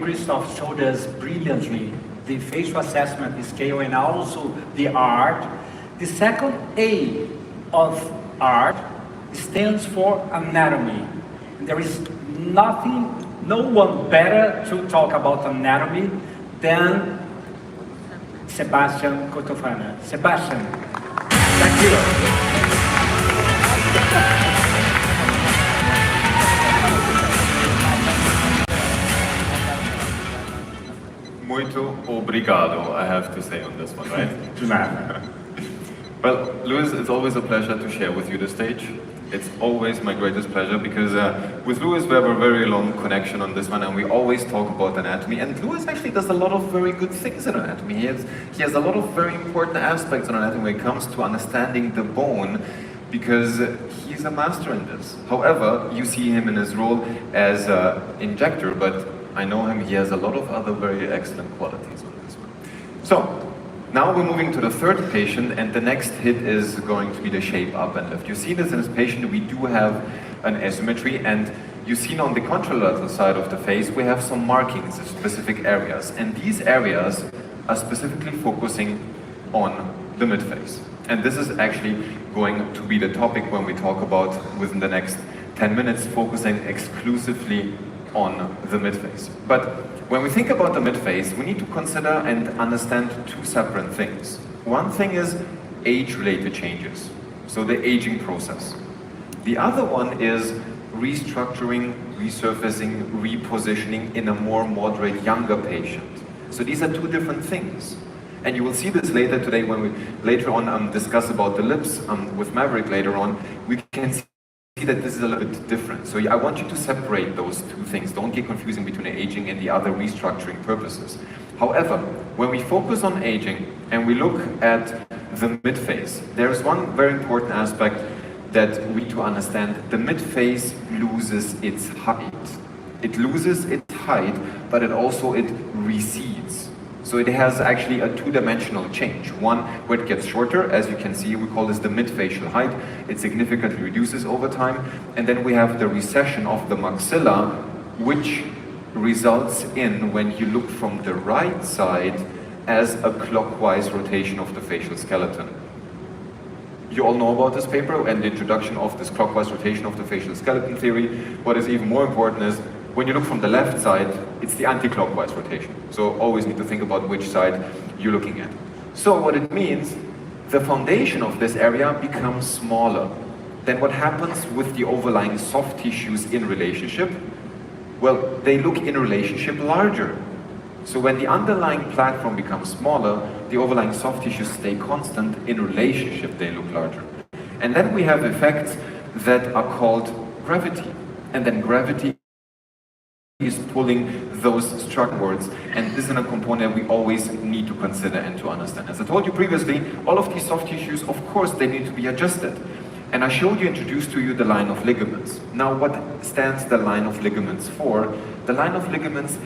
Christoph showed us brilliantly the facial assessment scale and also the art. The second A of art stands for anatomy. There is no one better to talk about anatomy than Sebastian Cotofana. Sebastian, thank you. Muito obrigado, I have to say on this one, right? Well, Luis, it's always a pleasure to share with you the stage. It's always my greatest pleasure because with Luis we have a very long connection on this one and we always talk about anatomy, and Luis actually does a lot of very good things in anatomy. He has a lot of very important aspects in anatomy when it comes to understanding the bone, because he's a master in this. However, you see him in his role as an injector, but I know him, he has a lot of other very excellent qualities on this one. So, now we're moving to the third patient, and the next hit is going to be the shape up and lift. You see this in this patient, we do have an asymmetry, and you see on the contralateral side of the face, we have some markings in specific areas, and these areas are specifically focusing on the midface. And this is actually going to be the topic when we talk about, within the next 10 minutes, focusing exclusively on the midface. But when we think about the midface, we need to consider and understand two separate things. One thing is age-related changes, so the aging process. The other one is restructuring, resurfacing, repositioning in a more moderate, younger patient. So these are two different things. And you will see this later today when we later on discuss about the lips with Maverick later on. We can see that this is a little bit different. So I want you to separate those two things. Don't get confusing between the aging and the other restructuring purposes. However, when we focus on aging and we look at the midface, there is one very important aspect that we need to understand. The midface loses its height. It loses its height, but it recedes. So it has actually a two-dimensional change. One where it gets shorter, as you can see, we call this the midfacial height. It significantly reduces over time. And then we have the recession of the maxilla, which results in, when you look from the right side, as a clockwise rotation of the facial skeleton. You all know about this paper and the introduction of this clockwise rotation of the facial skeleton theory. What is even more important is, when you look from the left side, it's the anti-clockwise rotation. So always need to think about which side you're looking at. So what it means, the foundation of this area becomes smaller. Then what happens with the overlying soft tissues in relationship? Well, they look in relationship larger. So when the underlying platform becomes smaller, the overlying soft tissues stay constant. In relationship, they look larger. And then we have effects that are called gravity. And then gravity is pulling those structures, and this is a component we always need to consider and to understand. As I told you previously, all of these soft tissues, of course, they need to be adjusted. And I introduced to you the line of ligaments. Now, what stands the line of ligaments for? The line of ligaments